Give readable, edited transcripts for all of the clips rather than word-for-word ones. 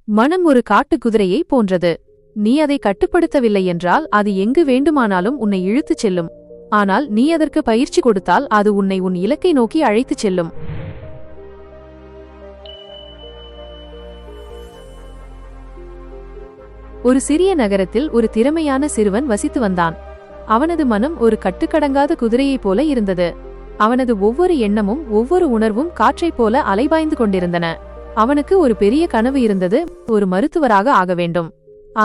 மனம் ஒரு காட்டுக் குதிரையை போன்றது. நீ அதை கட்டுப்படுத்தவில்லை என்றால் அது எங்கு வேண்டுமானாலும் உன்னை இழுத்துச் செல்லும். ஆனால் நீ அதற்கு பயிற்சி கொடுத்தால் அது உன்னை உன் இலக்கை நோக்கி அழைத்துச் செல்லும். ஒரு சிறிய நகரத்தில் ஒரு திறமையான சிறுவன் வசித்து வந்தான். அவனது மனம் ஒரு கட்டுக்கடங்காத குதிரையைப் போல இருந்தது. அவனது ஒவ்வொரு எண்ணமும் ஒவ்வொரு உணர்வும் காற்றைப் போல அலைபாய்ந்து கொண்டிருந்தன. அவனுக்கு ஒரு பெரிய கனவு இருந்தது, ஒரு மருத்துவராக ஆக வேண்டும்.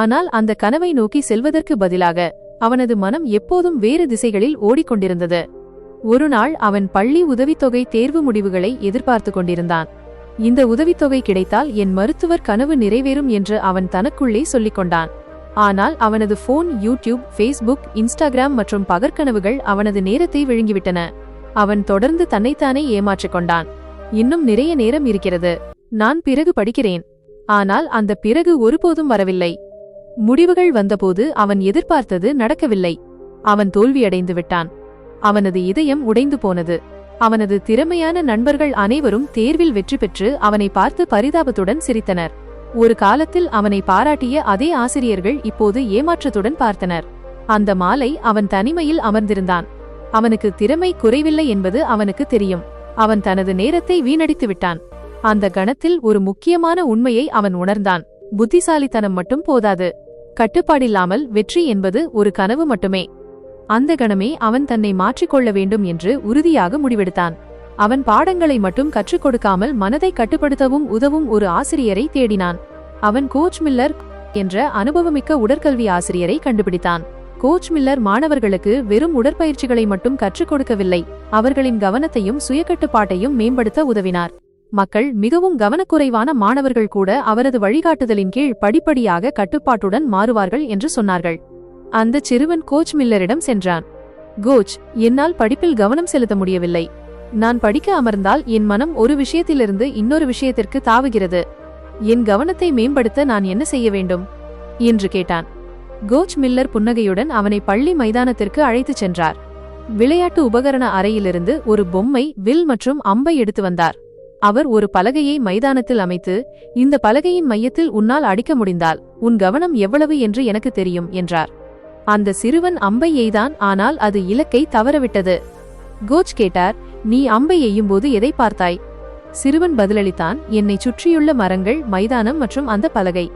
ஆனால் அந்த கனவை நோக்கி செல்வதற்கு பதிலாக அவனது மனம் எப்போதும் வேறு திசைகளில் ஓடிக்கொண்டிருந்தது. ஒருநாள் அவன் பள்ளி உதவித்தொகை தேர்வு முடிவுகளை எதிர்பார்த்து கொண்டிருந்தான். இந்த உதவித்தொகை கிடைத்தால் என் மருத்துவர் கனவு நிறைவேறும் என்று அவன் தனக்குள்ளே சொல்லிக் கொண்டான். ஆனால் அவனது போன், யூடியூப், ஃபேஸ்புக், இன்ஸ்டாகிராம் மற்றும் பகற்கனவுகள் அவனது நேரத்தை விழுங்கிவிட்டன. அவன் தொடர்ந்து தன்னைத்தானே ஏமாற்றிக் கொண்டான். இன்னும் நிறைய நேரம் இருக்கிறது, நான் பிறகு படிக்கிறேன். ஆனால் அந்த பிறகு ஒருபோதும் வரவில்லை. முடிவுகள் வந்தபோது அவன் எதிர்பார்த்தது நடக்கவில்லை. அவன் தோல்வியடைந்து விட்டான். அவனது இதயம் உடைந்து போனது. அவனது திறமையான நண்பர்கள் அனைவரும் தேர்வில் வெற்றி பெற்று அவனை பார்த்து பரிதாபத்துடன் சிரித்தனர். ஒரு காலத்தில் அவனை பாராட்டிய அதே ஆசிரியர்கள் இப்போது ஏமாற்றத்துடன் பார்த்தனர். அந்த மாலை அவன் தனிமையில் அமர்ந்திருந்தான். அவனுக்கு திறமை குறைவில்லை என்பது அவனுக்கு தெரியும். அவன் தனது நேரத்தை வீணடித்து விட்டான். அந்த கணத்தில் ஒரு முக்கியமான உண்மையை அவன் உணர்ந்தான். புத்திசாலித்தனம் மட்டும் போதாது. கட்டுப்பாடில்லாமல் வெற்றி என்பது ஒரு கனவு மட்டுமே. அந்த கணமே அவன் தன்னை மாற்றிக்கொள்ள வேண்டும் என்று உறுதியாக முடிவெடுத்தான். அவன் பாடங்களை மட்டும் கற்றுக் கொடுக்காமல் மனதை கட்டுப்படுத்தவும் உதவும் ஒரு ஆசிரியரை தேடினான். அவன் கோச் மில்லர் என்ற அனுபவமிக்க உடற்கல்வி ஆசிரியரை கண்டுபிடித்தான். கோச் மில்லர் மாணவர்களுக்கு வெறும் உடற்பயிற்சிகளை மட்டும் கற்றுக் கொடுக்கவில்லை, அவர்களின் கவனத்தையும் சுயக்கட்டுப்பாட்டையும் மேம்படுத்த உதவினார். மக்கள், மிகவும் கவனக்குறைவான மாணவர்கள் கூட அவரது வழிகாட்டுதலின் கீழ் படிப்படியாக கட்டுப்பாட்டுடன் மாறுவார்கள் என்று சொன்னார்கள். அந்த சிறுவன் கோச் மில்லரிடம் சென்றான். கோச், என்னால் படிப்பில் கவனம் செலுத்த முடியவில்லை. நான் படிக்க அமர்ந்தால் என் மனம் ஒரு விஷயத்திலிருந்து இன்னொரு விஷயத்திற்கு தாவுகிறது. என் கவனத்தை மேம்படுத்த நான் என்ன செய்ய வேண்டும் என்று கேட்டான். கோச் மில்லர் புன்னகையுடன் அவனை பள்ளி மைதானத்திற்கு அழைத்துச் சென்றார். விளையாட்டு உபகரண அறையிலிருந்து ஒரு பொம்மை, வில் மற்றும் அம்பை எடுத்து வந்தார். அவர் ஒரு பலகையை மைதானத்தில் அமைத்து, இந்த பலகையின் மையத்தில் உன்னால் அடிக்க முடிந்தால் உன் கவனம் எவ்வளவு என்று எனக்கு தெரியும் என்றார். அந்த சிறுவன் அம்பை எய்தான், ஆனால் அது இலக்கை தவறவிட்டது. கோச் கேட்டார், நீ அம்பை எய்யும்போது எதை பார்த்தாய்? சிறுவன் பதிலளித்தான், என்னை சுற்றியுள்ள மரங்கள், மைதானம் மற்றும் அந்த பலகை.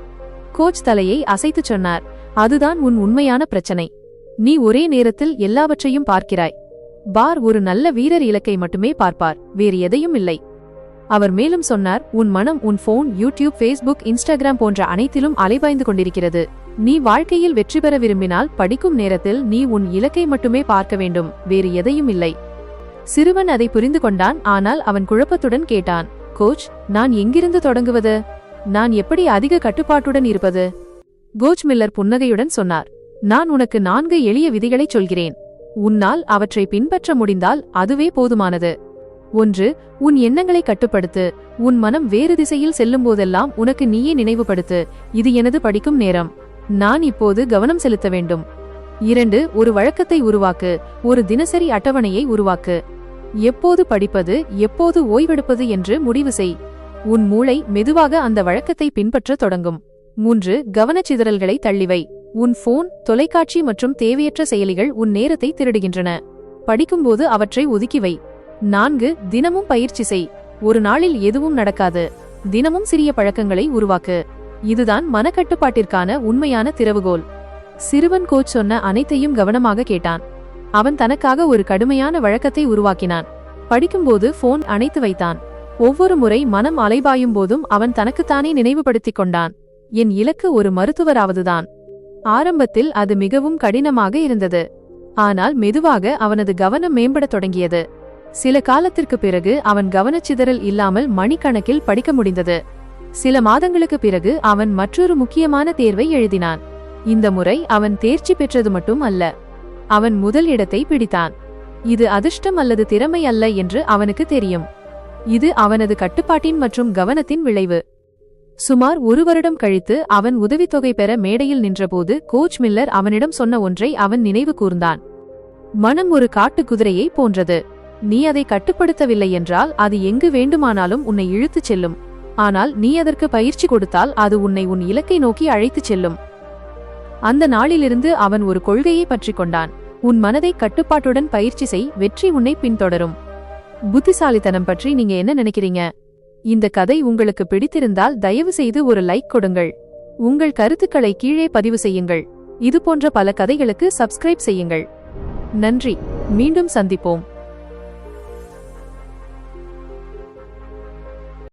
கோச் தலையை அசைத்துச் சொன்னார், அதுதான் உன் உண்மையான பிரச்சனை. நீ ஒரே நேரத்தில் எல்லாவற்றையும் பார்க்கிறாய். பார் ஒரு நல்ல வீரர் இலக்கை மட்டுமே பார்ப்பார், வேறு எதையும் இல்லை. அவர் மேலும் சொன்னார், உன் மனம் உன் போன், யூடியூப், ஃபேஸ்புக், இன்ஸ்டாகிராம் போன்ற அனைத்திலும் அலைபாய்ந்து கொண்டிருக்கிறது. நீ வாழ்க்கையில் வெற்றி பெற விரும்பினால் படிக்கும் நேரத்தில் நீ உன் இலக்கை மட்டுமே பார்க்க வேண்டும், வேறு எதையும் இல்லை. சிறுவன் அதை புரிந்து கொண்டான். ஆனால் அவன் குழப்பத்துடன் கேட்டான், கோச், நான் எங்கிருந்து தொடங்குவது? நான் எப்படி அதிக கட்டுப்பாட்டுடன் இருப்பது? கோச் மில்லர் புன்னகையுடன் சொன்னார், நான் உனக்கு 4 எளிய விதிகளை சொல்கிறேன். உன்னால் அவற்றை பின்பற்ற முடிந்தால் அதுவே போதுமானது. 1. உன் எண்ணங்களை கட்டுப்படுத்து. உன் மனம் வேறு திசையில் செல்லும் போதெல்லாம் உனக்கு நீயே நினைவுபடுத்து, இது எனது படிக்கும் நேரம், நான் இப்போது கவனம் செலுத்த வேண்டும். 2. ஒரு வழக்கத்தை உருவாக்கு. ஒரு தினசரி அட்டவணையை உருவாக்கு. எப்போது படிப்பது, எப்போது ஓய்வெடுப்பது என்று முடிவு செய். உன் மூளை மெதுவாக அந்த வழக்கத்தை பின்பற்ற தொடங்கும். 3. கவனச்சிதறல்களை தள்ளிவை. உன் போன், தொலைக்காட்சி மற்றும் தேவையற்ற செயலிகள் உன் நேரத்தை திருடுகின்றன. படிக்கும்போது அவற்றை ஒதுக்கிவை. 4. தினமும் பயிற்சி செய். ஒரு நாளில் எதுவும் நடக்காது, தினமும் சிறிய பழக்கங்களை உருவாக்கு. இதுதான் மனக்கட்டுப்பாட்டிற்கான உண்மையான திறவுகோல். சிறுவன் கோச் சொன்ன அனைத்தையும் கவனமாக கேட்டான். அவன் தனக்காக ஒரு கடுமையான வழக்கத்தை உருவாக்கினான். படிக்கும்போது போன் அணைத்து வைத்தான். ஒவ்வொரு முறை மனம் அலைபாயும் போதும் அவன் தனக்குத்தானே நினைவுபடுத்திக் கொண்டான், என் இலக்கு ஒரு மருத்துவராவதுதான். ஆரம்பத்தில் அது மிகவும் கடினமாக இருந்தது. ஆனால் மெதுவாக அவனது கவனம் மேம்படத் தொடங்கியது. சில காலத்திற்கு பிறகு அவன் கவனச்சிதறல் இல்லாமல் மணிக்கணக்கில் படிக்க முடிந்தது. சில மாதங்களுக்கு பிறகு அவன் மற்றொரு முக்கியமான தேர்வை எழுதினான். இந்த முறை அவன் தேர்ச்சி பெற்றது மட்டும் அல்ல, அவன் முதல் இடத்தை பிடித்தான். இது அதிர்ஷ்டம் அல்லது திறமை அல்ல என்று அவனுக்கு தெரியும். இது அவனது கட்டுப்பாட்டின் மற்றும் கவனத்தின் விளைவு. சுமார் 1 வருடம் கழித்து அவன் உதவித்தொகை பெற மேடையில் நின்றபோது கோச் மில்லர் அவனிடம் சொன்ன ஒன்றை அவன் நினைவு கூர்ந்தான். மனம் ஒரு காட்டுக் குதிரையை போன்றது. நீ அதை கட்டுப்படுத்தவில்லை என்றால் அது எங்கு வேண்டுமானாலும் உன்னை இழுத்துச் செல்லும். ஆனால் நீ அதற்கு பயிற்சி கொடுத்தால் அது உன்னை உன் இலக்கை நோக்கி அழைத்துச் செல்லும். அந்த நாளிலிருந்து அவன் ஒரு கொள்கையை பற்றிக் கொண்டான். உன் மனதை கட்டுப்பாட்டுடன் பயிற்சி செய், வெற்றி உன்னை பின்தொடரும். புத்திசாலித்தனம் பற்றி நீங்க என்ன நினைக்கிறீங்க? இந்த கதை உங்களுக்கு பிடித்திருந்தால் தயவு செய்து ஒரு லைக் கொடுங்கள். உங்கள் கருத்துக்களை கீழே பதிவு செய்யுங்கள். இதுபோன்ற பல கதைகளுக்கு சப்ஸ்கிரைப் செய்யுங்கள். நன்றி. மீண்டும் சந்திப்போம்.